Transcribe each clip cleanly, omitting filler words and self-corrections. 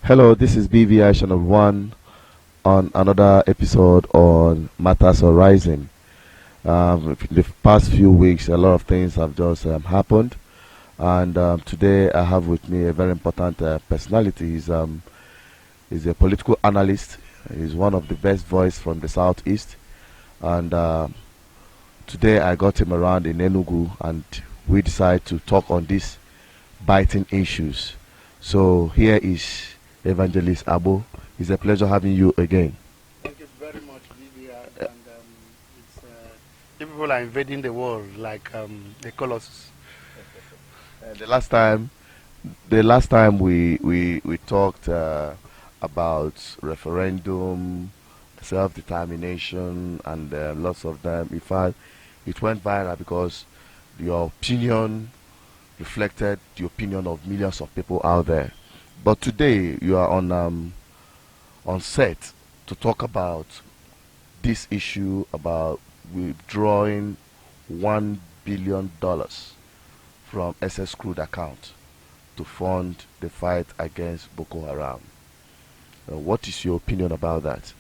Hello, this is BVI Channel 1 on another episode on Matters Arising. In the past few weeks, a lot of things have just happened, and today I have with me a very important personality. He's a political analyst. He's one of the best voices from the southeast, and today I got him around in Enugu, and we decided to talk on these biting issues. So here is Evangelist Agbo. It's a pleasure having you again. Thank you very much, BVI. And people are invading the world like the Colossus. The last time we talked about referendum, self-determination, and lots of them. In fact, it went viral because your opinion reflected the opinion of millions of people out there. But today you are on set to talk about this issue about withdrawing $1 billion from SS Crude account to fund the fight against Boko Haram. What is your opinion about that?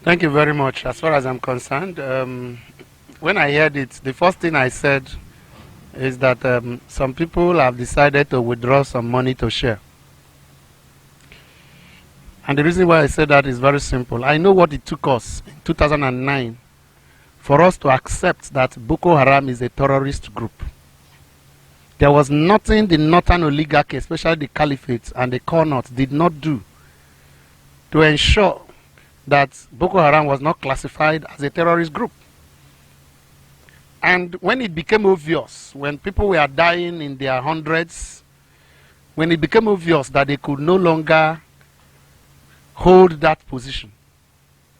Thank you very much. As far as I'm concerned, when I heard it, the first thing I said is that some people have decided to withdraw some money to share. And the reason why I said that is very simple. I know what it took us in 2009 for us to accept that Boko Haram is a terrorist group. There was nothing the northern oligarchy, especially the caliphate and the Connaughts, did not do to ensure that Boko Haram was not classified as a terrorist group. And when it became obvious, when people were dying in their hundreds, when it became obvious that they could no longer hold that position,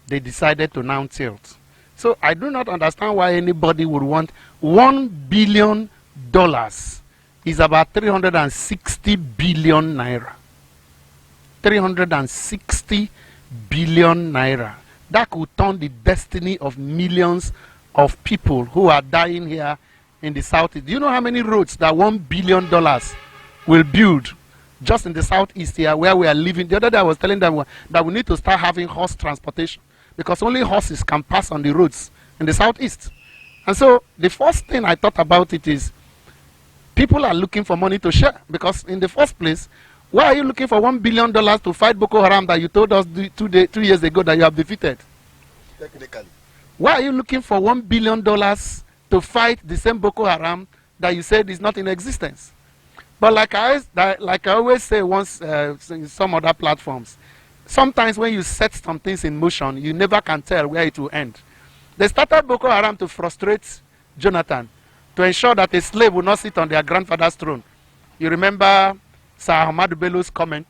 they decided to now tilt. So I do not understand why anybody would want $1 billion is about 360 billion naira. 360 billion naira. That could turn the destiny of millions of people who are dying here in the southeast. Do you know how many roads that $1 billion will build just in the southeast here where we are living? The other day I was telling them that we need to start having horse transportation because only horses can pass on the roads in the southeast. And so the first thing I thought about it is people are looking for money to share, because in the first place, why are you looking for $1 billion to fight Boko Haram that you told us 2 years ago that you have defeated? Technically. Why are you looking for $1 billion to fight the same Boko Haram that you said is not in existence? But like I always say once in some other platforms, sometimes when you set some things in motion, you never can tell where it will end. They started Boko Haram to frustrate Jonathan, to ensure that a slave will not sit on their grandfather's throne. You remember Sir Ahmadu Bello's comment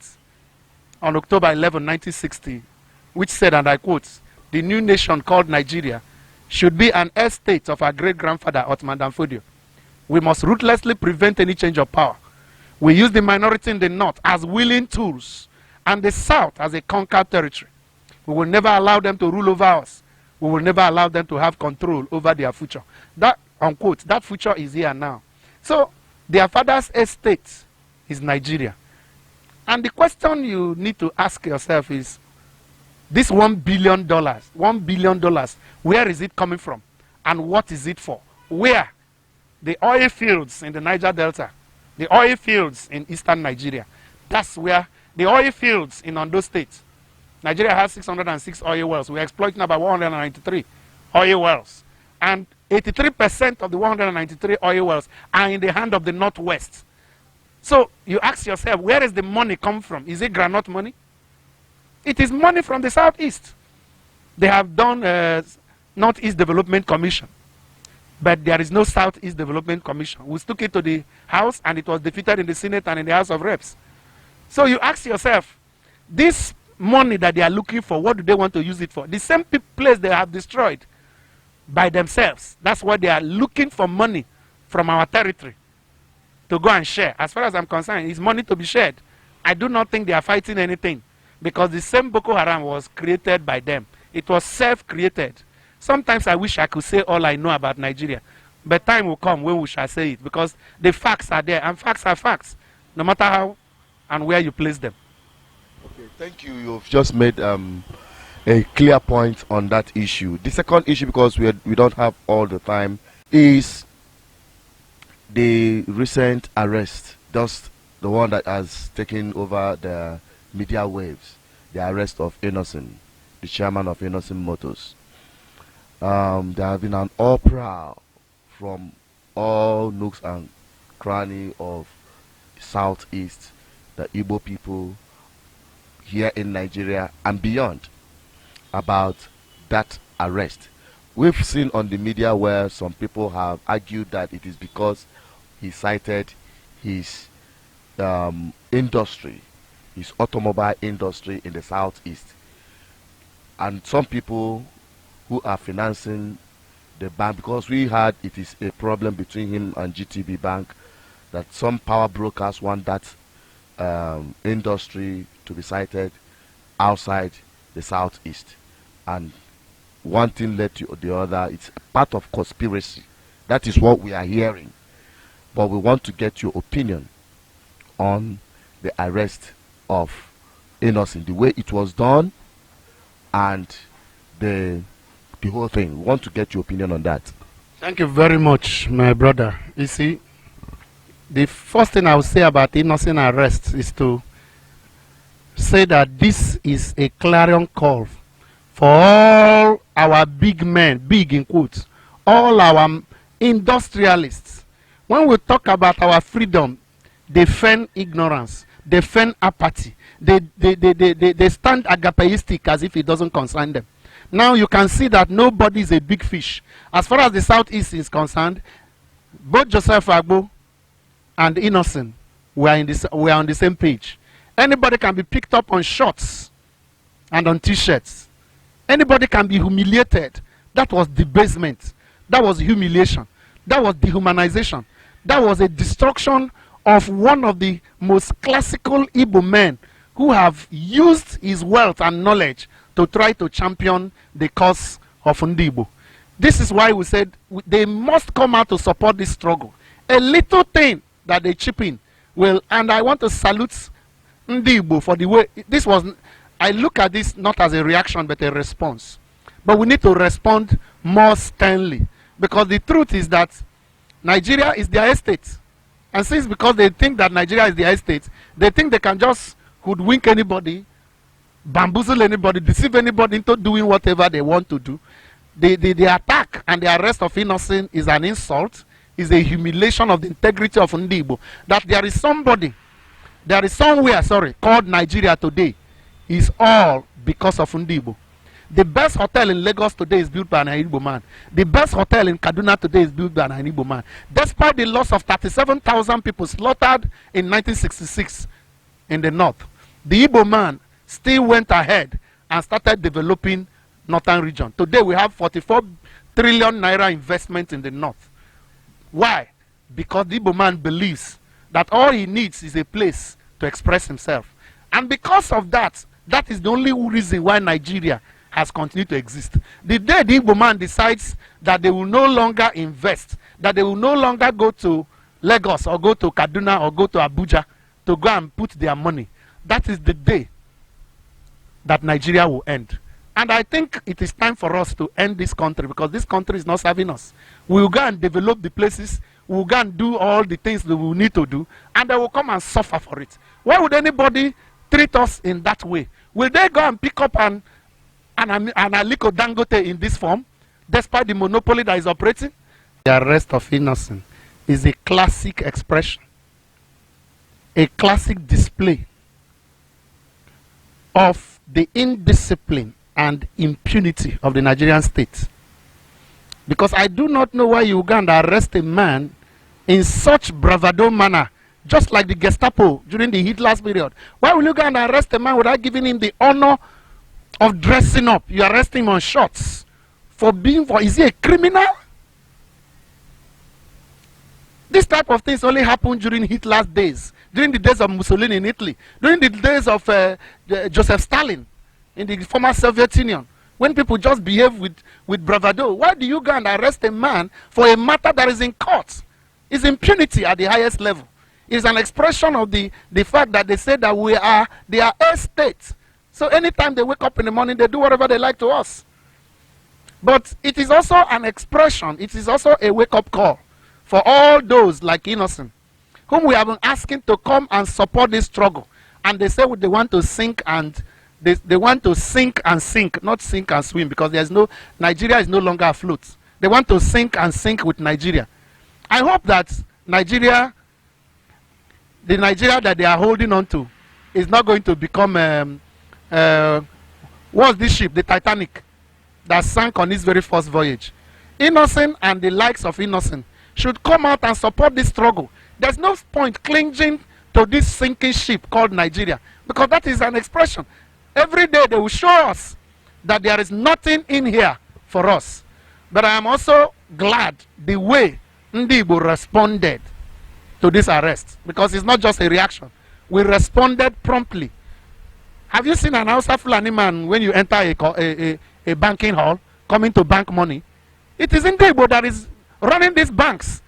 on October 11, 1960, which said, and I quote, "The new nation called Nigeria should be an estate of our great-grandfather Ottoman Danfodio. We must ruthlessly prevent any change of power. We use the minority in the north as willing tools and the south as a conquered territory. We will never allow them to rule over us. We will never allow them to have control over their future." That, unquote, that future is here now. So their father's estate is Nigeria. And the question you need to ask yourself is, this $1 billion, where is it coming from? And what is it for? Where? The oil fields in the Niger Delta, the oil fields in eastern Nigeria. That's where the oil fields in Ondo State. Nigeria has 606 oil wells. We're exploiting about 193 oil wells. And 83% of the 193 oil wells are in the hand of the Northwest. So you ask yourself, where does the money come from? Is it granite money? It is money from the southeast. They have done Northeast Development Commission, but there is no Southeast Development Commission. We took it to the House and it was defeated in the Senate and in the House of Reps. So you ask yourself, this money that they are looking for, what do they want to use it for? The same place they have destroyed by themselves. That's why they are looking for money from our territory to go and share. As far as I'm concerned, it's money to be shared. I do not think they are fighting anything, because the same Boko Haram was created by them. It was self-created. Sometimes I wish I could say all I know about Nigeria, but time will come when we shall say it, because the facts are there, and facts are facts. No matter how and where you place them. Okay, thank you. You've just made a clear point on that issue. The second issue, because we don't have all the time, is the recent arrest, just the one that has taken over the media waves, the arrest of Innocent, the chairman of Innocent Motors. There have been an uproar from all nooks and cranny of Southeast, the Igbo people here in Nigeria and beyond, about that arrest. We've seen on the media where some people have argued that it is because he cited his industry, his automobile industry in the Southeast. And some people who are financing the bank, because we heard it is a problem between him and GTB Bank, that some power brokers want that industry to be cited outside the Southeast. And one thing led to the other. It's part of conspiracy. That is what we are hearing. But we want to get your opinion on the arrest of Innocent, the way it was done, and the whole thing. We want to get your opinion on that. Thank you very much, my brother. You see, the first thing I will say about Innocent arrest is to say that this is a clarion call for all our big men, big in quotes, all our industrialists. When we talk about our freedom, they feign ignorance, they feign apathy, they stand agapeistic as if it doesn't concern them. Now you can see that nobody is a big fish. As far as the Southeast is concerned, both Joseph Agbo and Innocent were on the same page. Anybody can be picked up on shorts and on t-shirts. Anybody can be humiliated. That was debasement. That was humiliation. That was dehumanization. That was a destruction of one of the most classical Igbo men who have used his wealth and knowledge to try to champion the cause of Igbo. This is why we said they must come out to support this struggle. A little thing that they chip in will, and I want to salute Igbo for the way this was. I look at this not as a reaction but a response. But we need to respond more sternly, because the truth is that Nigeria is their estate. And since because they think that Nigeria is their estate, they think they can just hoodwink anybody, bamboozle anybody, deceive anybody into doing whatever they want to do. The attack and the arrest of Innocent is an insult, is a humiliation of the integrity of Igbo. That there is somewhere, called Nigeria today, is all because of Igbo. The best hotel in Lagos today is built by an Igbo man. The best hotel in Kaduna today is built by an Igbo man. Despite the loss of 37,000 people slaughtered in 1966 in the north, the Igbo man still went ahead and started developing northern region. Today we have 44 trillion naira investment in the north. Why? Because the Igbo man believes that all he needs is a place to express himself. And because of that, that is the only reason why Nigeria has continued to exist. The day the Igbo man decides that they will no longer invest, that they will no longer go to Lagos or go to Kaduna or go to Abuja to go and put their money, that is the day that Nigeria will end. And I think it is time for us to end this country, because this country is not serving us. We will go and develop the places, we will go and do all the things that we will need to do, and they will come and suffer for it. Why would anybody treat us in that way? Will they go and pick up an Aliko Dangote in this form, despite the monopoly that is operating? The arrest of Innocent is a classic expression, a classic display of the indiscipline and impunity of the Nigerian state. Because I do not know why Uganda arrest a man in such bravado manner, just like the Gestapo during the Hitler's period. Why will Uganda arrest a man without giving him the honor of dressing up? You arrest him on shorts is he a criminal? This type of things only happened during Hitler's days, during the days of Mussolini in Italy, during the days of Joseph Stalin in the former Soviet Union, when people just behave with bravado. Why do you go and arrest a man for a matter that is in court? It's impunity at the highest level. It's an expression of the fact that they say that they are a state. So anytime they wake up in the morning, they do whatever they like to us. But it is also an expression, it is also a wake-up call for all those like Innocent, whom we have been asking to come and support this struggle. And they say they want to sink and they want to sink and sink, not sink and swim, because Nigeria is no longer afloat. They want to sink and sink with Nigeria. I hope that the Nigeria that they are holding on to is not going to become what's this ship, the Titanic, that sank on its very first voyage. Innocent and the likes of Innocent should come out and support this struggle. There's no point clinging to this sinking ship called Nigeria, because that is an expression. Every day they will show us that there is nothing in here for us. But I am also glad the way Ndi Igbo responded to this arrest, because it's not just a reaction. We responded promptly. Have you seen an Hausa Fulani man when you enter a banking hall coming to bank money? It is Ndi Igbo that is running these banks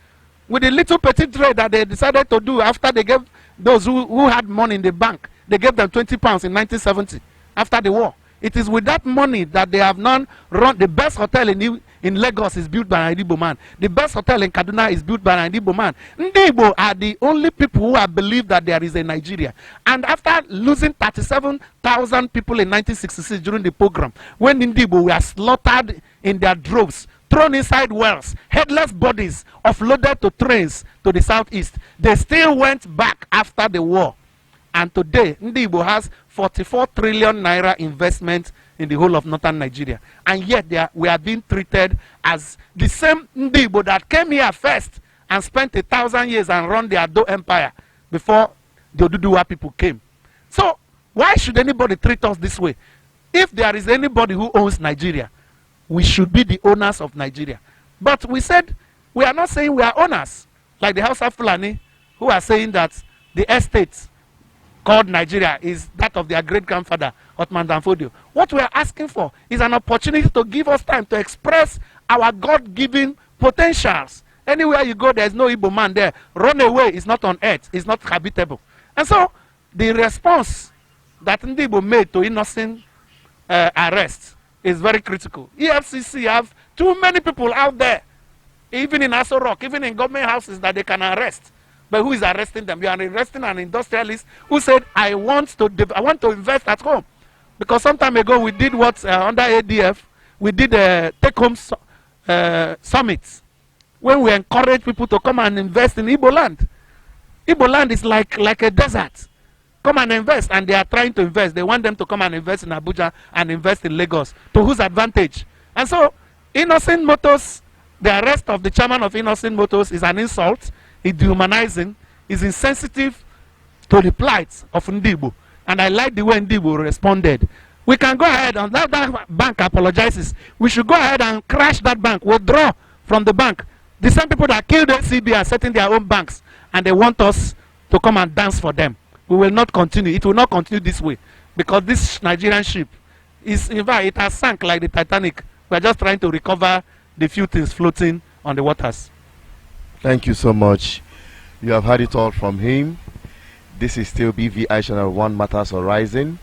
with the little petty trade that they decided to do after they gave those who had money in the bank. They gave them 20 pounds in 1970 after the war. It is with that money that they have now run. The best hotel in Lagos is built by an Igbo man. The best hotel in Kaduna is built by an Igbo man. Ndi Igbo are the only people who have believed that there is a Nigeria. And after losing 37,000 people in 1966 during the pogrom, when Ndi Igbo were slaughtered in their droves, thrown inside wells, headless bodies offloaded to trains to the southeast, they still went back after the war. And today, Ndi Igbo has 44 trillion naira investment in the whole of northern Nigeria. And yet we are being treated as the same Ndi Igbo that came here first and spent 1,000 years and run the Ado Empire before the Oduduwa people came. So why should anybody treat us this way? If there is anybody who owns Nigeria, we should be the owners of Nigeria. But we said, we are not saying we are owners, like the Hausa Fulani, who are saying that the estates called Nigeria is that of their great-grandfather, Othman Danfodio. What we are asking for is an opportunity to give us time to express our God-given potentials. Anywhere you go, there is no Igbo man there. Run away is not on earth, it's not habitable. And so, the response that Ndi Igbo made to Innocent arrest is very critical. EFCC have too many people out there, even in Aso Rock, even in government houses, that they can arrest. But who is arresting them? You are arresting an industrialist who said, I want to invest at home. Because some time ago we did what under ADF, we did a take-home summit, when we encourage people to come and invest in Igbo land. Igbo land is like a desert. Come and invest, and they are trying to invest. They want them to come and invest in Abuja and invest in Lagos. To whose advantage? And so, Innocent Motors, the arrest of the chairman of Innocent Motors is an insult. It's dehumanizing, is insensitive to the plight of Ndi Igbo. And I like the way Ndi Igbo responded. We can go ahead, and that bank apologizes. We should go ahead and crash that bank, withdraw from the bank. The same people that killed NCB are setting their own banks, and they want us to come and dance for them. We will not continue. It will not continue this way, because this Nigerian ship is, in fact, it has sunk like the Titanic. We are just trying to recover the few things floating on the waters. Thank you so much. You have heard it all from him. This is still BVI Channel 1 Matters Arising.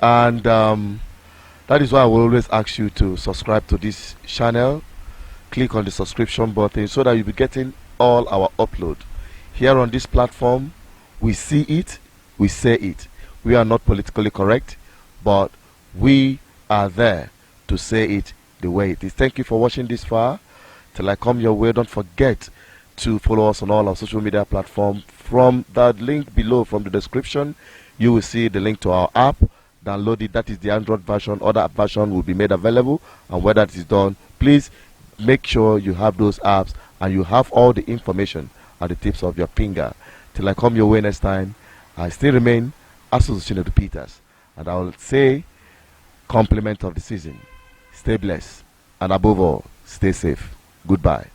And that is why I will always ask you to subscribe to this channel. Click on the subscription button so that you'll be getting all our upload. Here on this platform, we see it, we say it. We are not politically correct, but we are there to say it the way it is. Thank you for watching this far. Till I come your way, don't forget to follow us on all our social media platforms. From that link below, from the description, you will see the link to our app. Download it. That is the Android version. Other version will be made available, and when that is done, please make sure you have those apps and you have all the information at the tips of your finger. Till I come your way next time, I still remain Association of the Peters, and I will say, compliment of the season, stay blessed, and above all, stay safe. Goodbye.